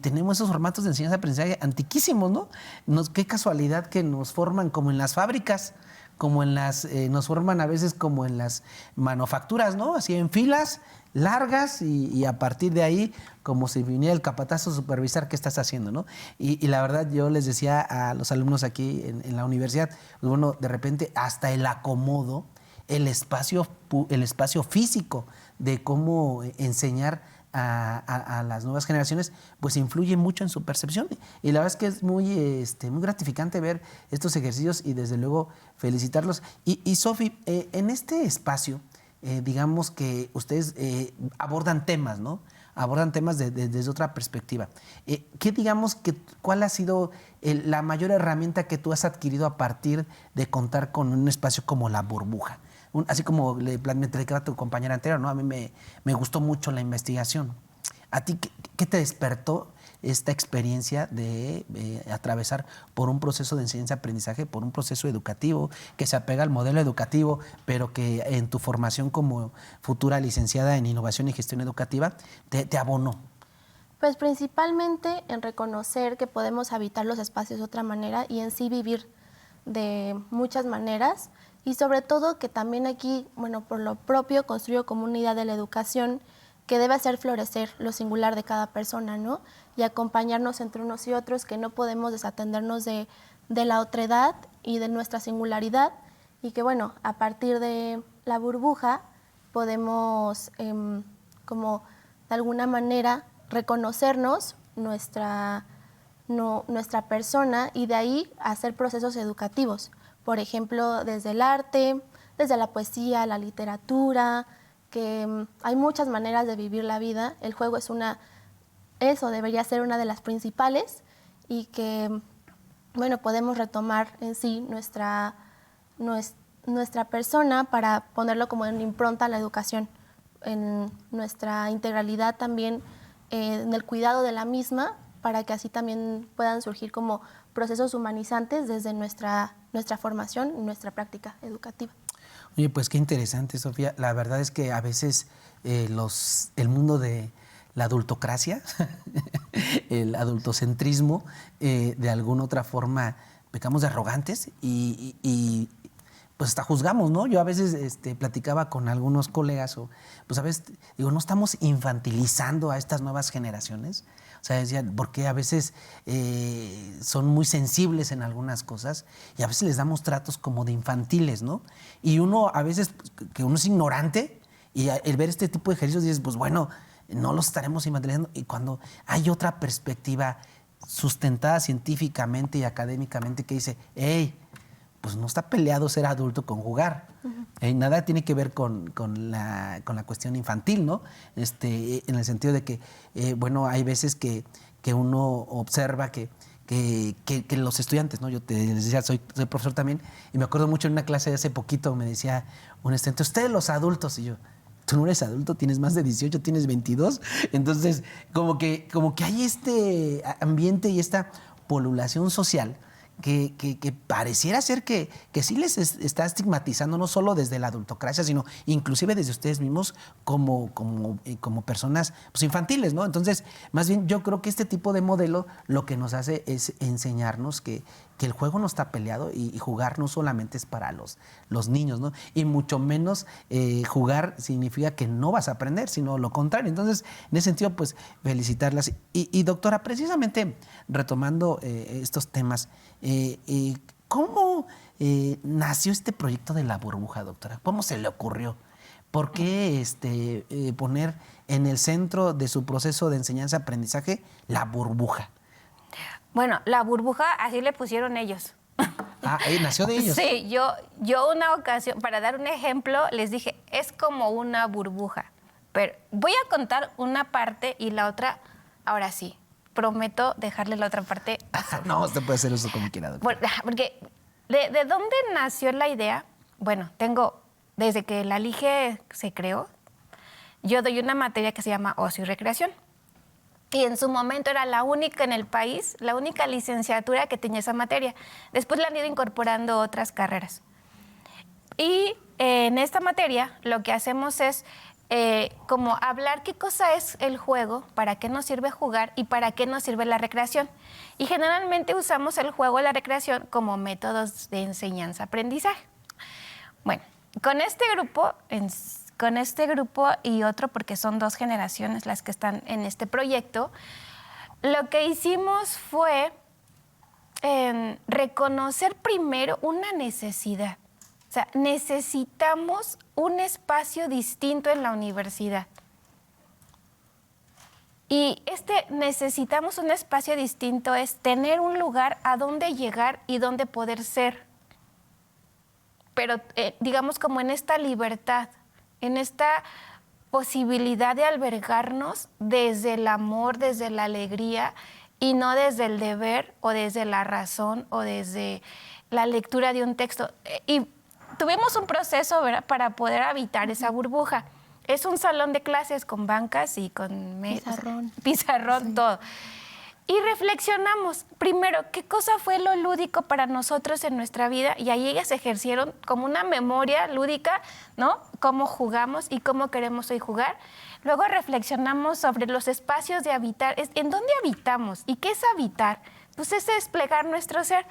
tenemos esos formatos de enseñanza-aprendizaje antiquísimos, ¿no? Qué casualidad que nos forman como en las fábricas, como en nos forman a veces como en las manufacturas, ¿no? Así en filas largas y a partir de ahí, como si viniera el capatazo a supervisar qué estás haciendo, ¿no? Y la verdad, yo les decía a los alumnos aquí en la universidad, pues bueno, de repente hasta el acomodo, el espacio físico de cómo enseñar a las nuevas generaciones, pues influye mucho en su percepción. Y la verdad es que es muy gratificante ver estos ejercicios y desde luego felicitarlos. Y Sofi, en este espacio, digamos que ustedes abordan temas, ¿no? abordan temas desde otra perspectiva. ¿Cuál ha sido la mayor herramienta que tú has adquirido a partir de contar con un espacio como La Burbuja? Así como me platicaba tu compañera anterior, ¿no? A mí me gustó mucho la investigación. ¿A ti qué te despertó esta experiencia de atravesar por un proceso de enseñanza-aprendizaje, por un proceso educativo que se apega al modelo educativo, pero que en tu formación como futura licenciada en Innovación y Gestión Educativa te abonó? Pues principalmente en reconocer que podemos habitar los espacios de otra manera y en sí vivir de muchas maneras, y sobre todo que también aquí, bueno, por lo propio construyo como una idea de la educación que debe hacer florecer lo singular de cada persona, ¿no? Y acompañarnos entre unos y otros, que no podemos desatendernos de la otredad y de nuestra singularidad, y que, bueno, a partir de La Burbuja podemos, como de alguna manera, reconocernos nuestra persona y de ahí hacer procesos educativos. Por ejemplo, desde el arte, desde la poesía, la literatura, que hay muchas maneras de vivir la vida. El juego eso debería ser una de las principales, y que, bueno, podemos retomar en sí nuestra persona para ponerlo como en impronta a la educación, en nuestra integralidad también, en el cuidado de la misma, para que así también puedan surgir como procesos humanizantes desde nuestra formación y nuestra práctica educativa. Oye, pues qué interesante, Sofía. La verdad es que a veces el mundo de la adultocracia, el adultocentrismo, de alguna otra forma pecamos de arrogantes y pues hasta juzgamos, ¿no? Yo a veces platicaba con algunos colegas, pues a veces digo, ¿no estamos infantilizando a estas nuevas generaciones? O sea, decían, porque a veces son muy sensibles en algunas cosas y a veces les damos tratos como de infantiles, ¿no? Y uno a veces, que uno es ignorante, y el ver este tipo de ejercicios dices, pues bueno, no los estaremos infantilizando. Y cuando hay otra perspectiva sustentada científicamente y académicamente que dice, hey, pues no está peleado ser adulto con jugar. Nada tiene que ver con la cuestión infantil, ¿no? En el sentido de que, bueno, hay veces que uno observa que los estudiantes, ¿no? Yo les decía, soy profesor también, y me acuerdo mucho en una clase de hace poquito, me decía un estudiante, ustedes los adultos, y yo, tú no eres adulto, tienes más de 18, tienes 22. Entonces, como que hay este ambiente y esta polulación social que pareciera ser que sí les está estigmatizando, no solo desde la adultocracia, sino inclusive desde ustedes mismos como personas, pues, infantiles, ¿no? Entonces, más bien yo creo que este tipo de modelo lo que nos hace es enseñarnos que el juego no está peleado, y jugar no solamente es para los niños, ¿no? Y mucho menos jugar significa que no vas a aprender, sino lo contrario. Entonces, en ese sentido, pues felicitarlas. Y doctora, precisamente retomando estos temas, ¿cómo nació este proyecto de La Burbuja, doctora? ¿Cómo se le ocurrió? ¿Por qué poner en el centro de su proceso de enseñanza-aprendizaje La Burbuja? Bueno, La Burbuja, así le pusieron ellos. Ah, nació de ellos. Sí, yo una ocasión, para dar un ejemplo, les dije, es como una burbuja. Pero voy a contar una parte y la otra, ahora sí. Prometo dejarle la otra parte. No, usted puede hacer eso como quiera, doctor. Porque, ¿de dónde nació la idea? Bueno, desde que la LIGE se creó, yo doy una materia que se llama Ocio y Recreación. Y en su momento era la única en el país, la única licenciatura que tenía esa materia. Después la han ido incorporando otras carreras. Y en esta materia lo que hacemos es como hablar qué cosa es el juego, para qué nos sirve jugar y para qué nos sirve la recreación. Y generalmente usamos el juego y la recreación como métodos de enseñanza-aprendizaje. Bueno, con este grupo y otro, porque son 2 generaciones las que están en este proyecto, lo que hicimos fue reconocer primero una necesidad. O sea, necesitamos un espacio distinto en la universidad. Y necesitamos un espacio distinto es tener un lugar a donde llegar y donde poder ser. Pero digamos como en esta libertad, en esta posibilidad de albergarnos desde el amor, desde la alegría y no desde el deber o desde la razón o desde la lectura de un texto. Y tuvimos un proceso, ¿verdad?, para poder habitar esa burbuja. Es un salón de clases con bancas y con pizarrón, sí, todo. Y reflexionamos, primero, ¿qué cosa fue lo lúdico para nosotros en nuestra vida? Y ahí ellas ejercieron como una memoria lúdica, ¿no? Cómo jugamos y cómo queremos hoy jugar. Luego reflexionamos sobre los espacios de habitar. ¿En dónde habitamos? ¿Y qué es habitar? Pues es desplegar nuestro ser.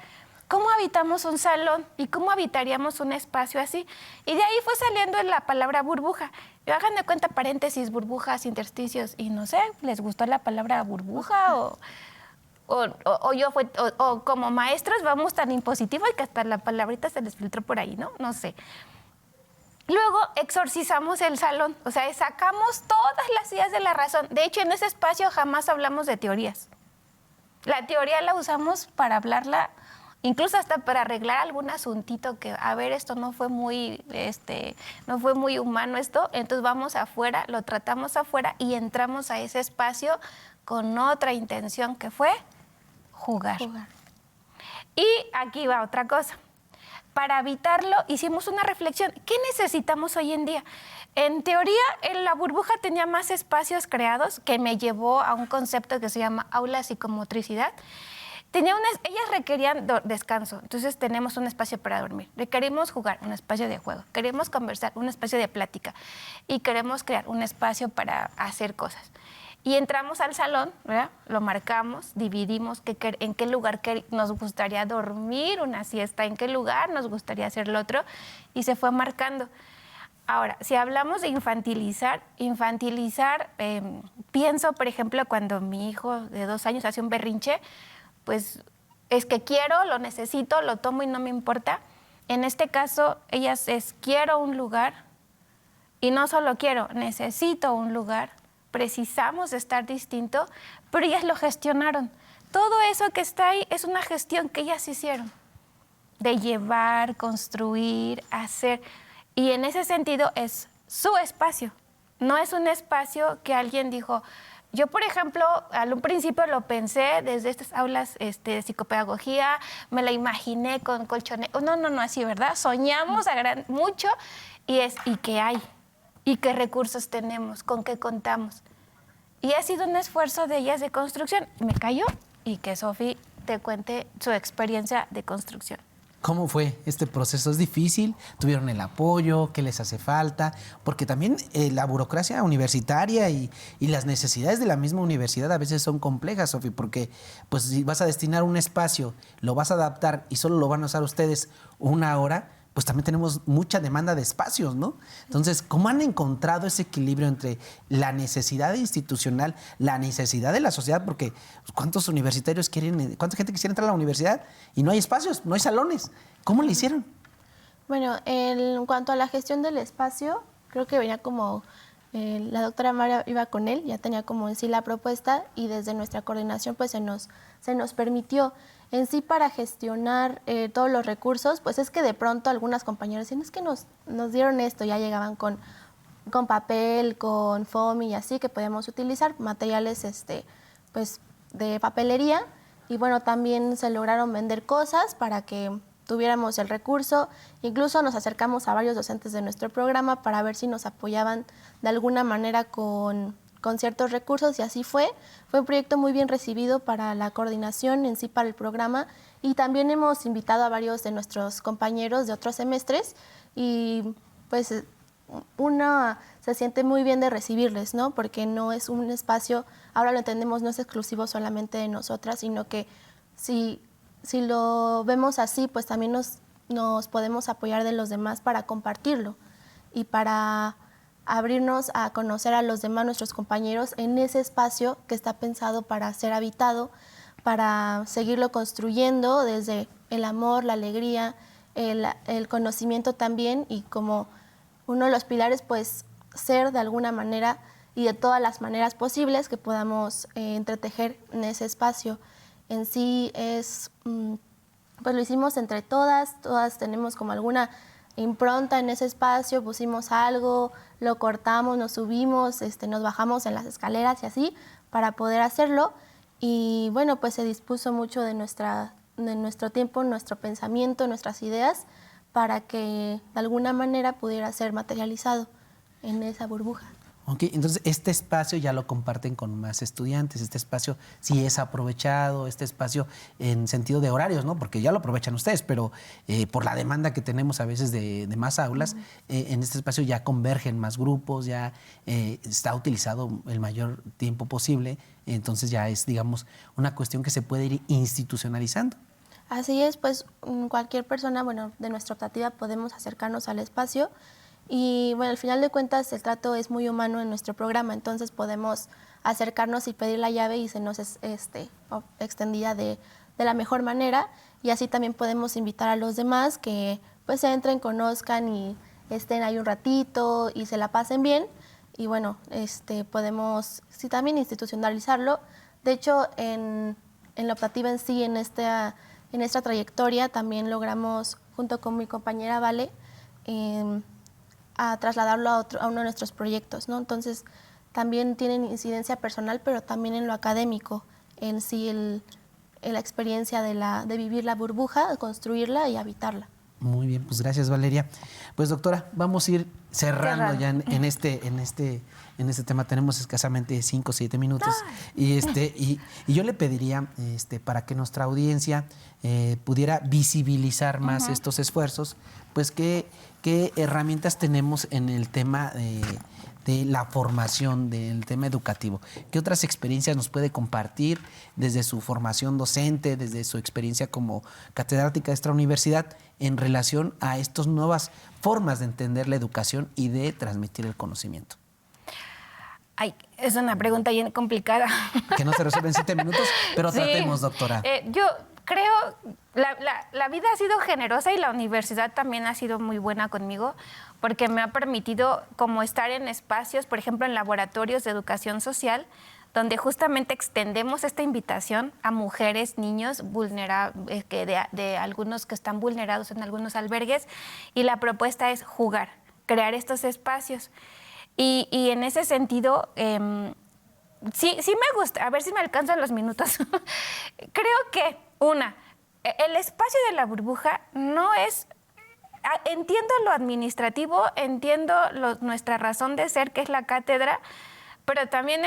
¿Cómo habitamos un salón? ¿Y cómo habitaríamos un espacio así? Y de ahí fue saliendo la palabra burbuja. Y hagan de cuenta paréntesis, burbujas, intersticios. Y no sé, ¿les gustó la palabra burbuja? O como maestros vamos tan impositivos que hasta la palabrita se les filtró por ahí, ¿no? No sé. Luego exorcizamos el salón, o sea, sacamos todas las ideas de la razón. De hecho, en ese espacio jamás hablamos de teorías. La teoría la usamos para hablarla, incluso hasta para arreglar algún asuntito que, a ver, esto no fue muy humano esto, entonces vamos afuera, lo tratamos afuera y entramos a ese espacio con otra intención que fue jugar. Y aquí va otra cosa. Para evitarlo, hicimos una reflexión. ¿Qué necesitamos hoy en día? En teoría, la burbuja tenía más espacios creados, que me llevó a un concepto que se llama aula psicomotricidad. Ellas requerían descanso, entonces tenemos un espacio para dormir. Requerimos jugar, un espacio de juego. Queremos conversar, un espacio de plática. Y queremos crear un espacio para hacer cosas. Y entramos al salón, ¿verdad? Lo marcamos, dividimos en qué lugar nos gustaría dormir una siesta, en qué lugar nos gustaría hacer lo otro, y se fue marcando. Ahora, si hablamos de infantilizar, pienso, por ejemplo, cuando mi hijo de 2 años hace un berrinche, pues es que quiero, lo necesito, lo tomo y no me importa. En este caso, quiero un lugar, y no solo quiero, necesito un lugar. Precisamos estar distinto, pero ellas lo gestionaron. Todo eso que está ahí es una gestión que ellas hicieron, de llevar, construir, hacer. Y en ese sentido es su espacio. No es un espacio que alguien dijo. Yo, por ejemplo, al un principio lo pensé desde estas aulas de psicopedagogía, me la imaginé con colchones. No, así, ¿verdad? Soñamos mucho ¿y qué hay? ¿Y qué recursos tenemos? ¿Con qué contamos? Y ha sido un esfuerzo de ellas de construcción. Me cayó y que Sofi te cuente su experiencia de construcción. ¿Cómo fue este proceso? ¿Es difícil? ¿Tuvieron el apoyo? ¿Qué les hace falta? Porque también la burocracia universitaria y las necesidades de la misma universidad a veces son complejas, Sofi, porque pues, si vas a destinar un espacio, lo vas a adaptar y solo lo van a usar ustedes 1 hora, pues también tenemos mucha demanda de espacios, ¿no? Entonces, ¿cómo han encontrado ese equilibrio entre la necesidad institucional, la necesidad de la sociedad? Porque ¿cuántos universitarios cuánta gente quisiera entrar a la universidad y no hay espacios, no hay salones? ¿Cómo le hicieron? Bueno, en cuanto a la gestión del espacio, creo que venía como la doctora María iba con él, ya tenía como en sí la propuesta y desde nuestra coordinación pues se nos permitió. En sí, para gestionar todos los recursos, pues es que de pronto algunas compañeras decían, es que nos dieron esto, ya llegaban con papel, con foam y así, que podíamos utilizar materiales pues de papelería. Y bueno, también se lograron vender cosas para que tuviéramos el recurso. Incluso nos acercamos a varios docentes de nuestro programa para ver si nos apoyaban de alguna manera con ciertos recursos y así fue. Fue un proyecto muy bien recibido para la coordinación en sí para el programa y también hemos invitado a varios de nuestros compañeros de otros semestres y pues uno se siente muy bien de recibirles, ¿no? Porque no es un espacio, ahora lo entendemos, no es exclusivo solamente de nosotras, sino que si lo vemos así, pues también nos podemos apoyar de los demás para compartirlo y para abrirnos a conocer a los demás, nuestros compañeros, en ese espacio que está pensado para ser habitado, para seguirlo construyendo desde el amor, la alegría, el conocimiento también y como uno de los pilares, pues ser de alguna manera y de todas las maneras posibles que podamos entretejer en ese espacio. En sí es, pues lo hicimos entre todas tenemos como alguna impronta en ese espacio, pusimos algo, lo cortamos, nos subimos, nos bajamos en las escaleras y así para poder hacerlo. Y bueno, pues se dispuso mucho de nuestro tiempo, nuestro pensamiento, nuestras ideas, para que de alguna manera pudiera ser materializado en esa burbuja. Ok, entonces este espacio ya lo comparten con más estudiantes, este espacio sí es aprovechado, este espacio en sentido de horarios, ¿no? Porque ya lo aprovechan ustedes, pero por la demanda que tenemos a veces de más aulas, en este espacio ya convergen más grupos, ya está utilizado el mayor tiempo posible, entonces ya es, digamos, una cuestión que se puede ir institucionalizando. Así es, pues cualquier persona, bueno, de nuestra optativa podemos acercarnos al espacio. Y bueno, al final de cuentas el trato es muy humano en nuestro programa, entonces podemos acercarnos y pedir la llave y se nos es extendida de la mejor manera, y así también podemos invitar a los demás que pues entren, conozcan y estén ahí un ratito y se la pasen bien. Y bueno, podemos sí también institucionalizarlo. De hecho, en la optativa en sí, en esta trayectoria también logramos, junto con mi compañera Vale, a trasladarlo a uno de nuestros proyectos, ¿no? Entonces, también tienen incidencia personal, pero también en lo académico, en sí en la experiencia de vivir la burbuja, de construirla y habitarla. Muy bien, pues gracias, Valeria. Pues doctora, vamos a ir cerrando ya en este tema. Tenemos escasamente 5 o 7 minutos. Y yo le pediría para que nuestra audiencia pudiera visibilizar más estos esfuerzos, pues qué herramientas tenemos en el tema de la formación, del tema educativo. ¿Qué otras experiencias nos puede compartir desde su formación docente, desde su experiencia como catedrática de esta universidad en relación a estas nuevas formas de entender la educación y de transmitir el conocimiento? Ay, es una pregunta bien complicada. Que no se resuelve en 7 minutos, pero Sí. tratemos, doctora. Yo creo, la vida ha sido generosa y la universidad también ha sido muy buena conmigo, porque me ha permitido como estar en espacios, por ejemplo, en laboratorios de educación social, donde justamente extendemos esta invitación a mujeres, niños vulnerables, de algunos que están vulnerados en algunos albergues, y la propuesta es jugar, crear estos espacios. Y en ese sentido, sí me gusta, a ver si me alcanzan los minutos. Creo que, el espacio de la burbuja no es... Entiendo lo administrativo, entiendo nuestra razón de ser, que es la cátedra, pero también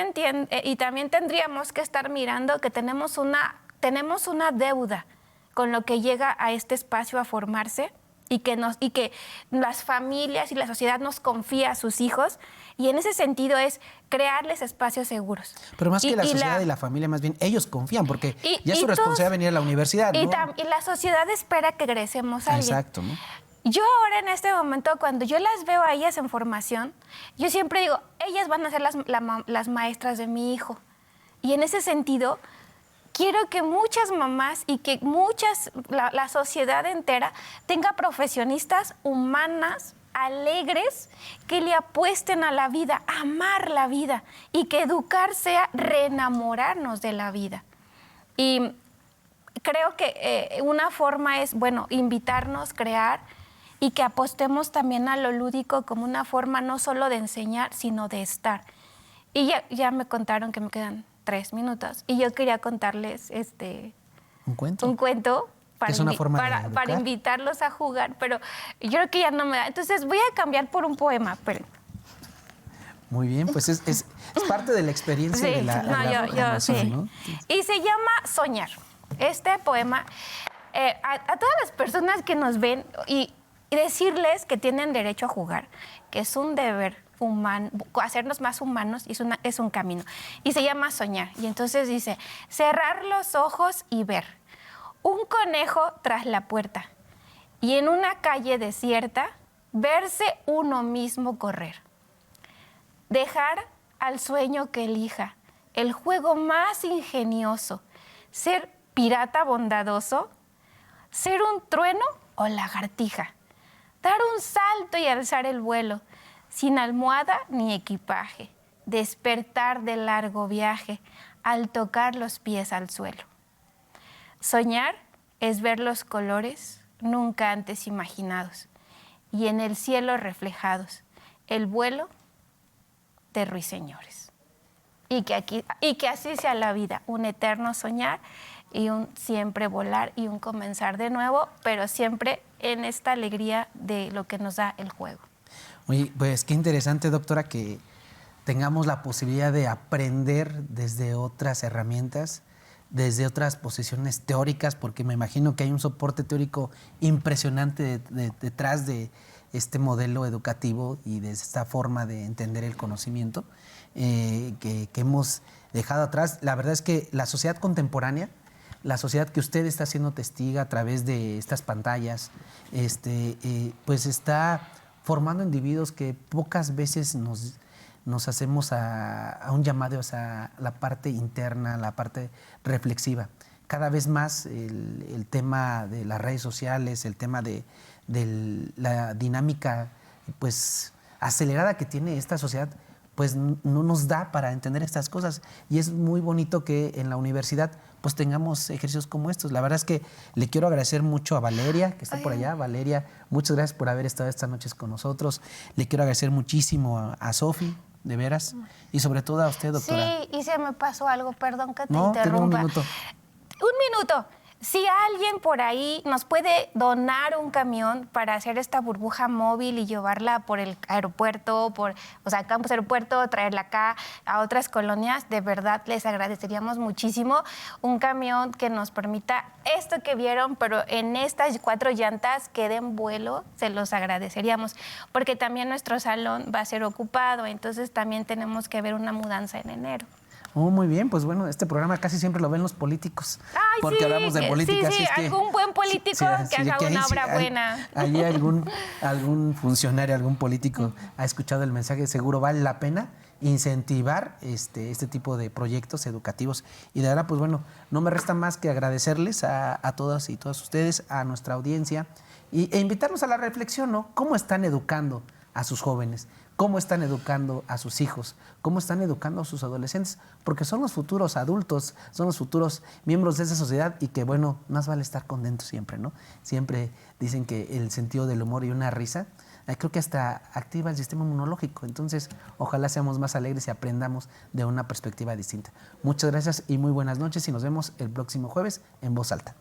también tendríamos que estar mirando que tenemos una deuda con lo que llega a este espacio a formarse, y que las familias y la sociedad nos confía a sus hijos, y en ese sentido es crearles espacios seguros. Pero más que la sociedad y la familia, más bien ellos confían, porque ya es su responsabilidad venir a la universidad, ¿no? Y la sociedad espera que egresemos a alguien. Exacto, ¿no? Yo ahora en este momento, cuando yo las veo a ellas en formación, yo siempre digo, ellas van a ser las maestras de mi hijo. Y en ese sentido, quiero que muchas mamás y que la sociedad entera tenga profesionistas humanas, alegres, que le apuesten a la vida, a amar la vida, y que educar sea reenamorarnos de la vida. Y creo que una forma es, invitarnos, crear, y que apostemos también a lo lúdico como una forma no solo de enseñar, sino de estar. Y ya me contaron que me quedan 3 minutos, y yo quería contarles ¿Un cuento? Un cuento para invitarlos a jugar, pero yo creo que ya no me da. Entonces voy a cambiar por un poema. Pero... Muy bien, pues es parte de la experiencia de la formación, ¿no? Y se llama Soñar. Este poema, a todas las personas que nos ven, y decirles que tienen derecho a jugar, que es un deber humano, hacernos más humanos, y es un camino. Y se llama Soñar. Y entonces dice, cerrar los ojos y ver un conejo tras la puerta, y en una calle desierta verse uno mismo correr. Dejar al sueño que elija el juego más ingenioso, ser pirata bondadoso, ser un trueno o lagartija, dar un salto y alzar el vuelo, sin almohada ni equipaje, despertar del largo viaje al tocar los pies al suelo. Soñar es ver los colores nunca antes imaginados, y en el cielo reflejados. El vuelo de ruiseñores. Y que así sea la vida, un eterno soñar y un siempre volar y un comenzar de nuevo, pero siempre en esta alegría de lo que nos da el juego. Oye, pues qué interesante, doctora, que tengamos la posibilidad de aprender desde otras herramientas, desde otras posiciones teóricas, porque me imagino que hay un soporte teórico impresionante detrás de este modelo educativo y de esta forma de entender el conocimiento que hemos dejado atrás. La verdad es que la sociedad contemporánea, la sociedad que usted está siendo testiga a través de estas pantallas, pues está formando individuos que pocas veces nos hacemos a un llamado a la parte interna, la parte reflexiva. Cada vez más el tema de las redes sociales, el tema de la dinámica pues acelerada que tiene esta sociedad, pues no nos da para entender estas cosas. Y es muy bonito que en la universidad pues tengamos ejercicios como estos. La verdad es que le quiero agradecer mucho a Valeria, que está por allá. Valeria, muchas gracias por haber estado estas noches con nosotros. Le quiero agradecer muchísimo a Sofi, de veras, y sobre todo a usted, doctora. Sí, y se me pasó algo, perdón que te No, interrumpa. tengo un minuto. Un minuto. Si alguien por ahí nos puede donar un camión para hacer esta burbuja móvil y llevarla por el aeropuerto, campus aeropuerto, traerla acá a otras colonias, de verdad les agradeceríamos muchísimo. Un camión que nos permita esto que vieron, pero en estas 4 llantas que den vuelo, se los agradeceríamos. Porque también nuestro salón va a ser ocupado, entonces también tenemos que ver una mudanza en enero. Oh, muy bien, pues bueno, este programa casi siempre lo ven los políticos. Ay, porque sí, hablamos de política. sí, así es que, algún buen político que haga una obra buena. Allí algún funcionario, algún político ha escuchado el mensaje, seguro vale la pena incentivar este tipo de proyectos educativos. Y de verdad, pues bueno, no me resta más que agradecerles a todas y todos ustedes, a nuestra audiencia, e invitarnos a la reflexión, ¿no? ¿Cómo están educando a sus jóvenes? ¿Cómo están educando a sus hijos? ¿Cómo están educando a sus adolescentes? Porque son los futuros adultos, son los futuros miembros de esa sociedad y que, bueno, más vale estar contentos siempre, ¿no? Siempre dicen que el sentido del humor y una risa, creo que hasta activa el sistema inmunológico. Entonces, ojalá seamos más alegres y aprendamos de una perspectiva distinta. Muchas gracias y muy buenas noches y nos vemos el próximo jueves en Voz Alta.